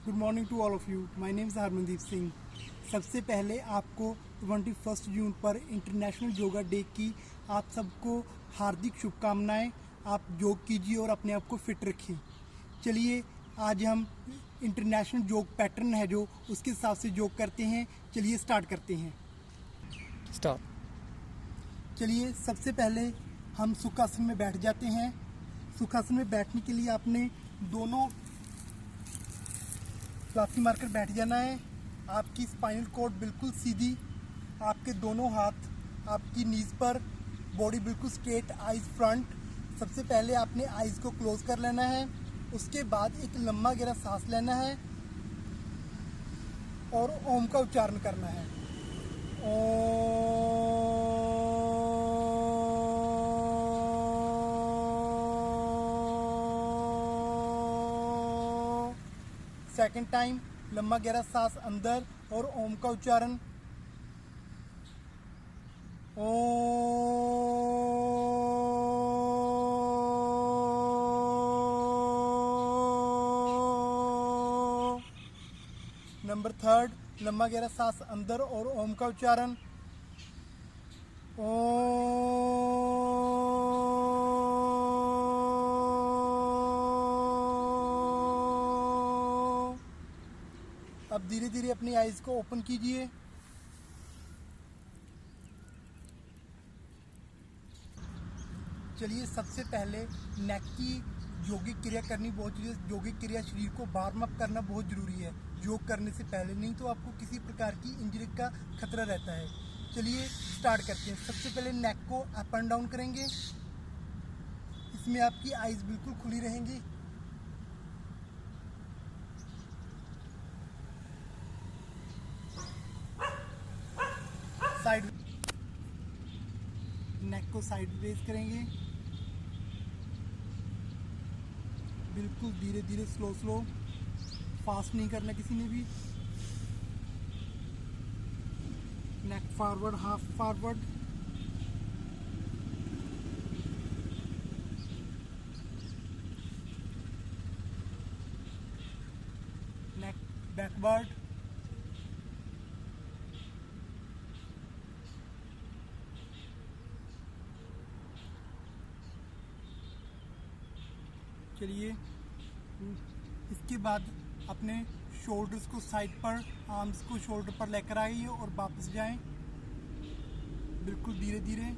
Good morning to all of you. My name is Harmandeep Singh. सबसे पहले आपको 21 जून पर इंटरनेशनल योगा डे की आप सबको हार्दिक शुभकामनाएं। आप योग कीजिए और अपने आप को फिट रखें। चलिए आज हम इंटरनेशनल योग पैटर्न है जो उसके हिसाब से योग करते हैं। चलिए स्टार्ट करते हैं। चलिए सबसे पहले हम सुखासन में बैठ जाते हैं। सुखासन में बैठने के लिए आपने दोनों प्लास्टिक मारकर बैठ जाना है। आपकी स्पाइनल कॉर्ड बिल्कुल सीधी, आपके दोनों हाथ आपकी नीज पर, बॉडी बिल्कुल स्ट्रेट, आइज फ्रंट। सबसे पहले आपने आइज को क्लोज कर लेना है। उसके बाद एक लंबा गहरा सांस लेना है और ओम का उच्चारण करना है। सेकंड टाइम लंबा गहरा सांस अंदर और ओम का उच्चारण। नंबर थर्ड लंबा गहरा सांस अंदर और ओम का उच्चारण। अब धीरे धीरे अपनी आईज को ओपन कीजिए। चलिए सबसे पहले नेक की योगिक क्रिया करनी बहुत जरूरी है। योगिक क्रिया शरीर को वार्म अप करना बहुत ज़रूरी है योग करने से पहले, नहीं तो आपको किसी प्रकार की इंजरी का खतरा रहता है। चलिए स्टार्ट करते हैं। सबसे पहले नेक को अप एंड डाउन करेंगे। इसमें आपकी आईज बिल्कुल खुली रहेंगी। साइड नेक को साइड रेज करेंगे, बिल्कुल धीरे धीरे, स्लो स्लो, फास्ट नहीं करना किसी ने भी। नेक फॉरवर्ड, हाफ फॉरवर्ड। नेक बैकवर्ड। चलिए इसके बाद अपने शोल्डर्स को साइड पर, आर्म्स को शोल्डर पर लेकर आइए और वापस जाएं, बिल्कुल धीरे धीरे।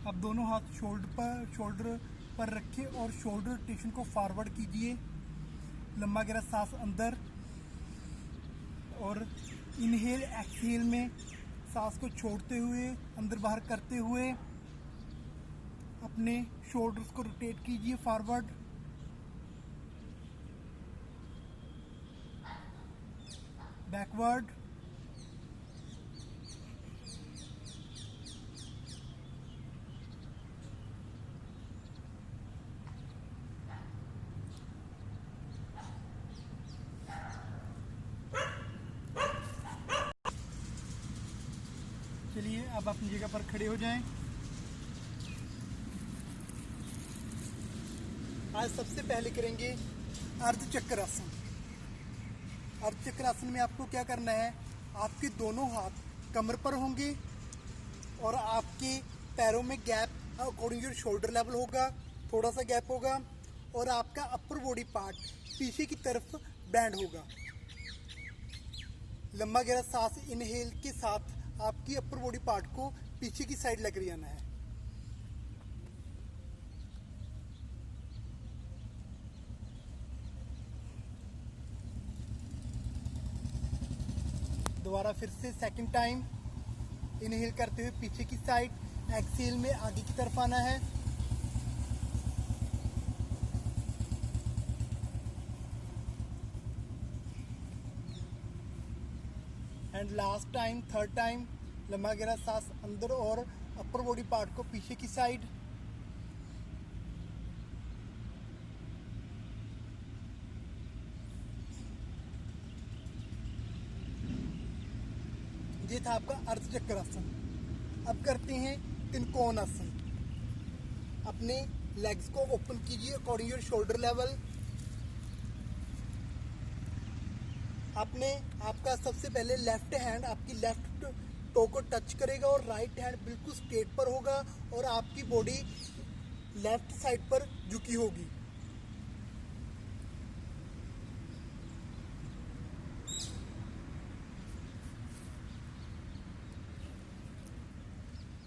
अब दोनों हाथ शोल्डर पर रखें और शोल्डर रोटेशन को फॉरवर्ड कीजिए। लंबा गहरा सांस अंदर और इनहेल एक्सहेल में सांस को छोड़ते हुए, अंदर बाहर करते हुए अपने शोल्डर्स को रोटेट कीजिए फॉरवर्ड। बैकवर्ड। चलिए अब अपनी जगह पर खड़े हो जाएं। आज सबसे पहले करेंगे अर्ध चक्रासन। अर्ध चक्रासन में आपको क्या करना है, आपके दोनों हाथ कमर पर होंगे और आपके पैरों में gap according to shoulder level होगा, थोड़ा सा गैप होगा और आपका अपर बॉडी पार्ट पीछे की तरफ बैंड होगा। लंबा गहरा सांस इनहेल के साथ आपकी अपर बॉडी पार्ट को पीछे की साइड लेकर जाना है। दोबारा फिर से सेकंड टाइम इनहेल करते हुए पीछे की साइड, एक्सहेल में आगे की तरफ आना है। And last time, third time, लंबा गहरा सांस अंदर और अपर बॉडी पार्ट को पीछे की साइड। ये था आपका अर्ध चक्रासन। अब करते हैं त्रिकोण आसन। अपने लेग्स को ओपन कीजिए अकॉर्डिंग योर शोल्डर लेवल। आपका सबसे पहले लेफ्ट हैंड आपकी लेफ्ट टो को टच करेगा और राइट हैंड बिल्कुल स्ट्रेट पर होगा और आपकी बॉडी लेफ्ट साइड पर झुकी होगी।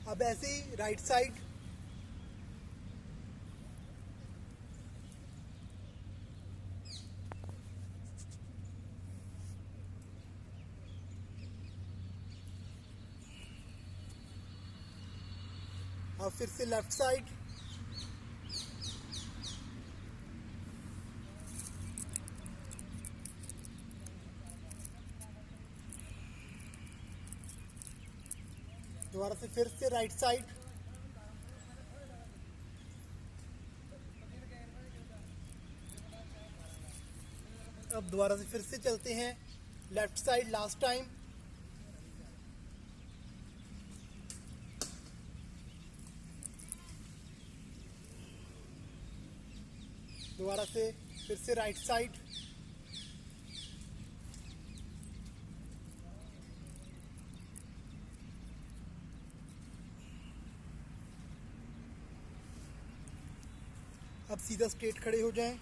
अब ऐसे ही राइट साइड। और फिर से लेफ्ट साइड। दोबारा से फिर से राइट साइड। अब दोबारा से फिर से चलते हैं लेफ्ट साइड लास्ट टाइम। दोबारा से फिर से राइट साइड। अब सीधा स्ट्रेट खड़े हो जाएं।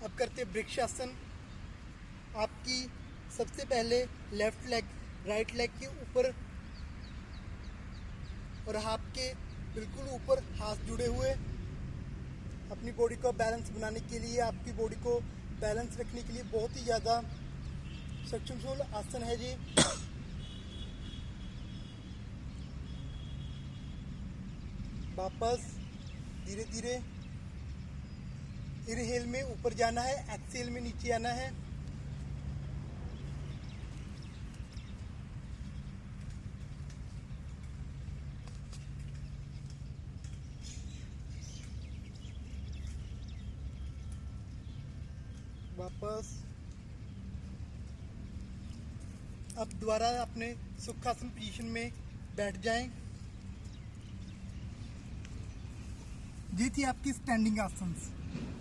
अब करते हैं वृक्षासन। आपकी सबसे पहले लेफ्ट लेग राइट लेग के ऊपर और हाथ के बिल्कुल ऊपर हाथ जुड़े हुए। अपनी बॉडी को बैलेंस बनाने के लिए, आपकी बॉडी को बैलेंस रखने के लिए बहुत ही ज़्यादा सक्सेसफुल आसन है जी। वापस धीरे धीरे इनहेल में ऊपर जाना है, एक्सहेल में नीचे आना है। वापस। अब दोबारा अपने सुखासन पोजीशन में बैठ जाएं। ये थी आपकी स्टैंडिंग आसन।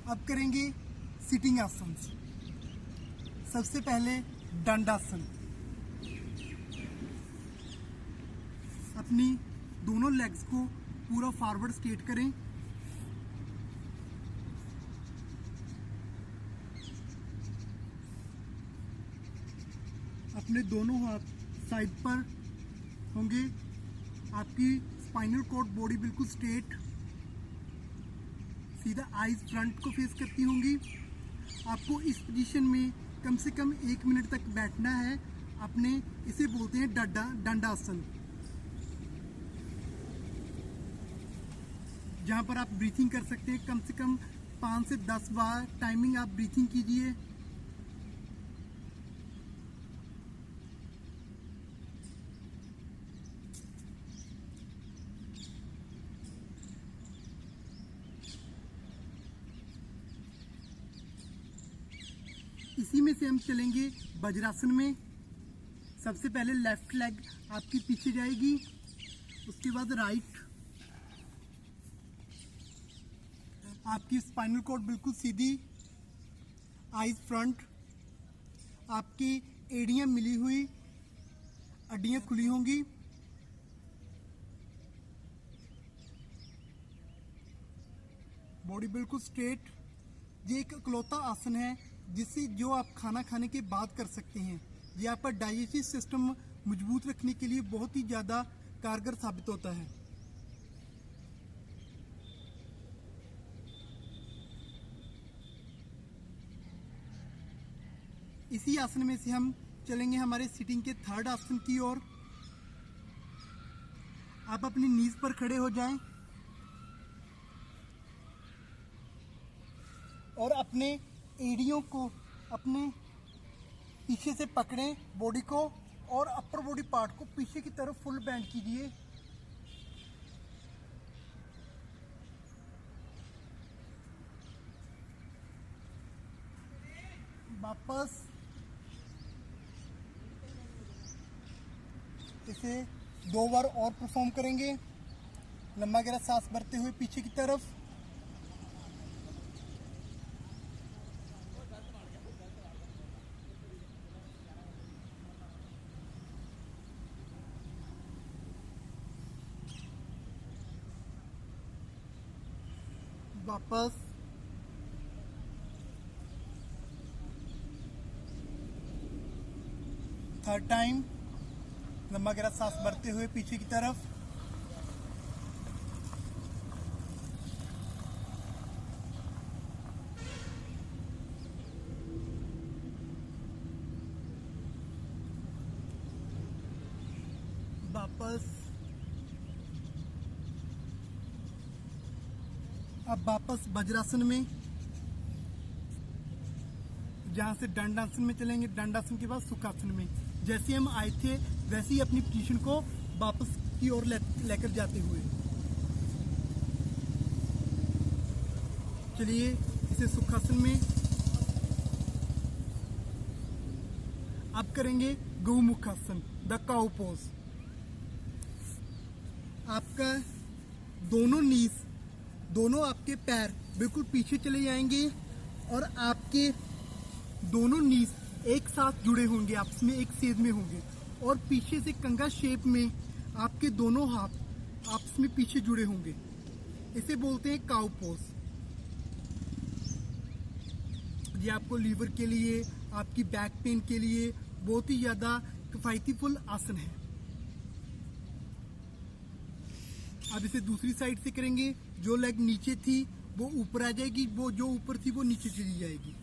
अब करेंगे सिटिंग आसन। सबसे पहले दंडासन। अपनी दोनों लेग्स को पूरा फॉरवर्ड स्ट्रेट करें। अपने दोनों हाथ साइड पर होंगे। आपकी स्पाइनल कॉर्ड बॉडी बिल्कुल स्ट्रेट, सीधा आईज फ्रंट को फेस करती होंगी। आपको इस पोजीशन में कम से कम 1 मिनट तक बैठना है। अपने इसे बोलते हैं दंडासन, जहाँ पर आप ब्रीथिंग कर सकते हैं। कम से कम 5 से 10 बार टाइमिंग आप ब्रीथिंग कीजिए। इसी में से हम चलेंगे वज्रासन में। सबसे पहले लेफ्ट लेग आपकी पीछे जाएगी, उसके बाद राइट। आपकी स्पाइनल कॉर्ड बिल्कुल सीधी, आईज फ्रंट, आपकी एड़ियां मिली हुई, हड्डियां खुली होंगी। बॉडी बिल्कुल स्ट्रेट। ये एक इकलौता आसन है जिससे जो आप खाना खाने के बाद कर सकते हैं। ये आपका डाइजेस्टिव सिस्टम मजबूत रखने के लिए बहुत ही ज़्यादा कारगर साबित होता है। इसी आसन में से हम चलेंगे हमारे सिटिंग के थर्ड आसन की ओर। आप अपनी नीज पर खड़े हो जाएं और अपने एड़ियों को अपने पीछे से पकड़ें बॉडी को, और अपर बॉडी पार्ट को पीछे की तरफ फुल बेंड कीजिए। वापस इसे 2 बार और परफॉर्म करेंगे। लंबा गहरा सांस भरते हुए पीछे की तरफ। वापस थर्ड टाइम लंबा गहरा सांस भरते हुए पीछे की तरफ। वापस अब वापस वज्रासन में, जहां से दंडासन में चलेंगे, दंडासन के बाद सुखासन में। जैसे हम आए थे वैसे ही अपनी पोजीशन को वापस की ओर लेकर जाते हुए। चलिए इसे सुखासन में। अब करेंगे गौमुखासन, द काउ पोज। आपका दोनों नीज, दोनों आपके पैर बिल्कुल पीछे चले जाएंगे और आपके दोनों नीज एक साथ जुड़े होंगे, आपस में एक सेज में होंगे और पीछे से कंगा शेप में आपके दोनों हाथ आपस में पीछे जुड़े होंगे। इसे बोलते हैं काउ पोज। ये आपको लीवर के लिए, आपकी बैक पेन के लिए बहुत ही ज्यादा किफायतीफुल आसन है। अब इसे दूसरी साइड से करेंगे। जो लेग नीचे थी वो ऊपर आ जाएगी, वो जो ऊपर थी वो नीचे चली जाएगी।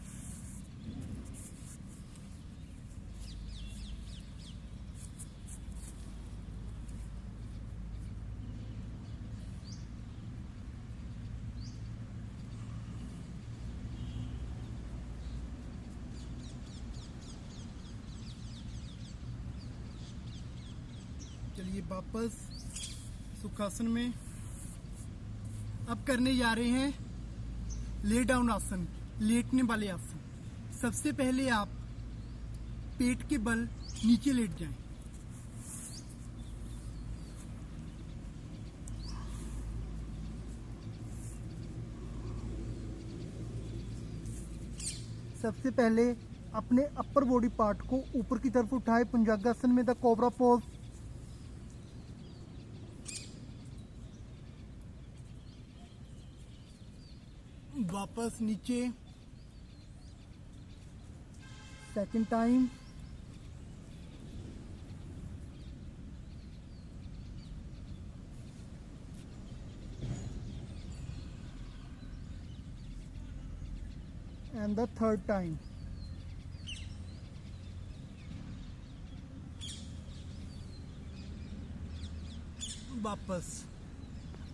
चलिए वापस सुखासन में। अब करने जा रहे हैं ले डाउन आसन, लेटने वाले आसन। सबसे पहले आप पेट के बल नीचे लेट जाएं। सबसे पहले अपने अपर बॉडी पार्ट को ऊपर की तरफ उठाएं, भुजंगासन में, द कोबरा पोज। वापस नीचे second time. And the third time. वापस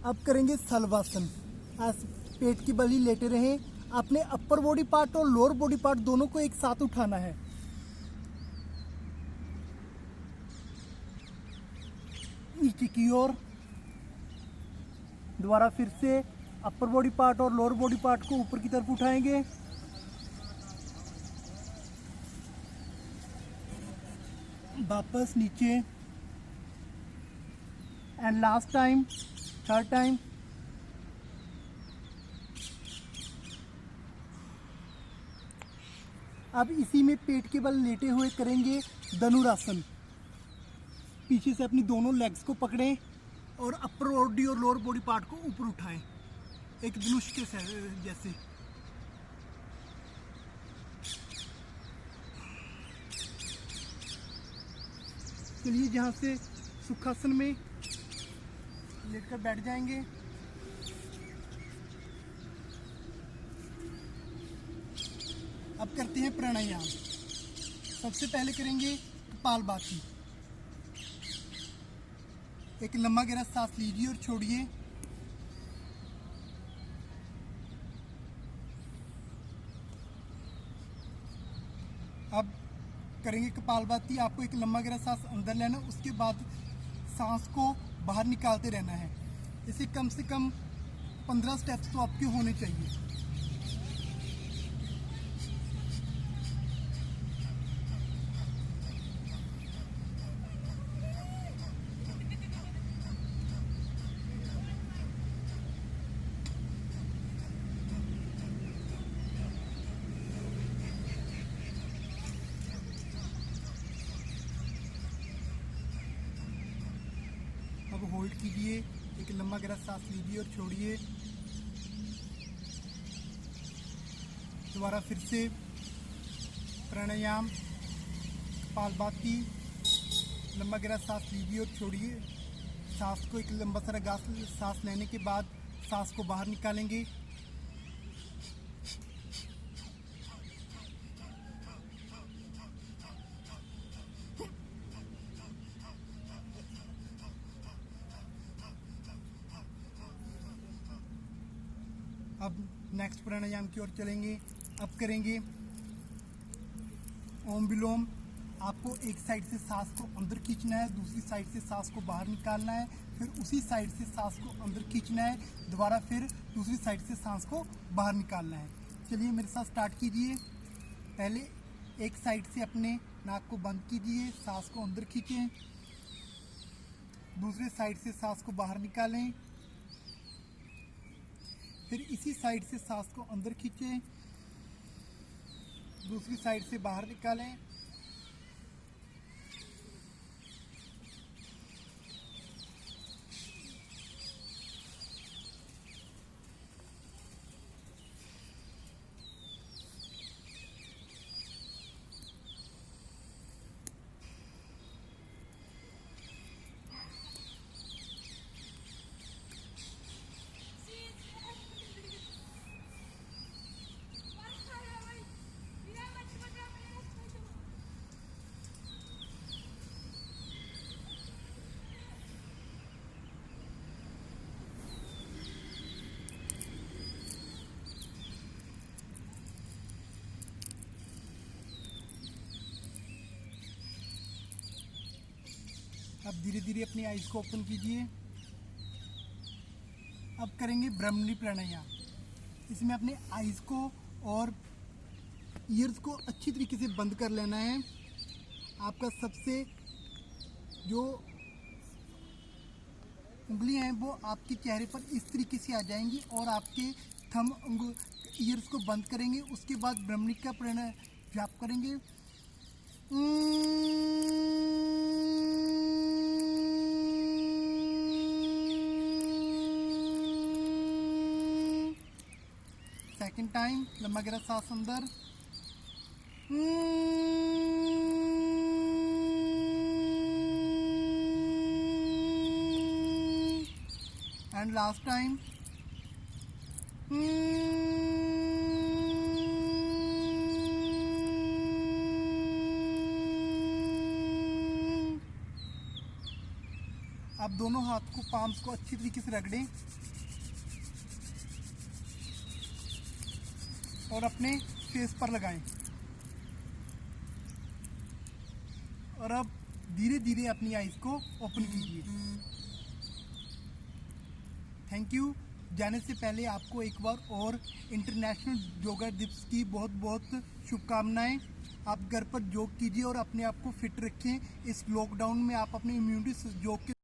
अब करेंगे सलवासन। आज पेट की बल ही लेटे रहे। अपने अपर बॉडी पार्ट और लोअर बॉडी पार्ट दोनों को एक साथ उठाना है। नीचे की ओर। दोबारा फिर से अपर बॉडी पार्ट और लोअर बॉडी पार्ट को ऊपर की तरफ उठाएंगे। वापस नीचे and last time, third time. अब इसी में पेट के बल लेटे हुए करेंगे धनुरासन। पीछे से अपनी दोनों लेग्स को पकड़ें और अपर बॉडी और लोअर बॉडी पार्ट को ऊपर उठाएं, एक धनुष के जैसे। चलिए जहां से सुखासन में लेटकर बैठ जाएंगे। अब करते हैं प्राणायाम। सबसे पहले करेंगे कपालभाति। एक लंबा गहरा सांस लीजिए और छोड़िए। अब करेंगे कपालभाति। आपको एक लंबा गहरा सांस अंदर लेना, उसके बाद सांस को बाहर निकालते रहना है। इसे कम से कम 15 स्टेप्स तो आपके होने चाहिए। होल्ड कीजिए, एक लंबा गहरा सांस लीजिए और छोड़िए। दोबारा फिर से प्राणायाम कपालभाति, लंबा गहरा सांस लीजिए और छोड़िए। सांस को एक लंबा सारा सांस लेने के बाद सांस को बाहर निकालेंगे। अब नेक्स्ट प्राणायाम की ओर चलेंगे। अब करेंगे ओम विलोम। आपको एक साइड से सांस को अंदर खींचना है, दूसरी साइड से सांस को बाहर निकालना है, फिर उसी साइड से सांस को अंदर खींचना है, दोबारा फिर दूसरी साइड से सांस को बाहर निकालना है। चलिए मेरे साथ स्टार्ट कीजिए। पहले एक साइड से अपने नाक को बंद कीजिए, सांस को अंदर खींचें, दूसरे साइड से सांस को बाहर निकालें, फिर इसी साइड से सांस को अंदर खींचें, दूसरी साइड से बाहर निकालें। अब धीरे धीरे अपनी आइज को ओपन कीजिए। अब करेंगे ब्रह्मणी प्राणायाम। इसमें अपने आइज को और ईयर्स को अच्छी तरीके से बंद कर लेना है। आपका सबसे जो उंगलियां हैं वो आपके चेहरे पर इस तरीके से आ जाएंगी और आपके थंब ईयर्स को बंद करेंगे। उसके बाद ब्रह्मणी का प्राणायाम करेंगे। सेकेंड टाइम लंबा गहरा सांस अंदर, एंड लास्ट टाइम। आप दोनों हाथ को पाम्स को अच्छी तरीके से रगड़ें और अपने फेस पर लगाएं। और अब धीरे धीरे अपनी आइज को ओपन कीजिए। Thank you. जाने से पहले आपको एक बार और इंटरनेशनल योगा दिवस की बहुत बहुत शुभकामनाएं। आप घर पर योग कीजिए और अपने आप को फिट रखें। इस लॉकडाउन में आप अपनी इम्यूनिटी योग के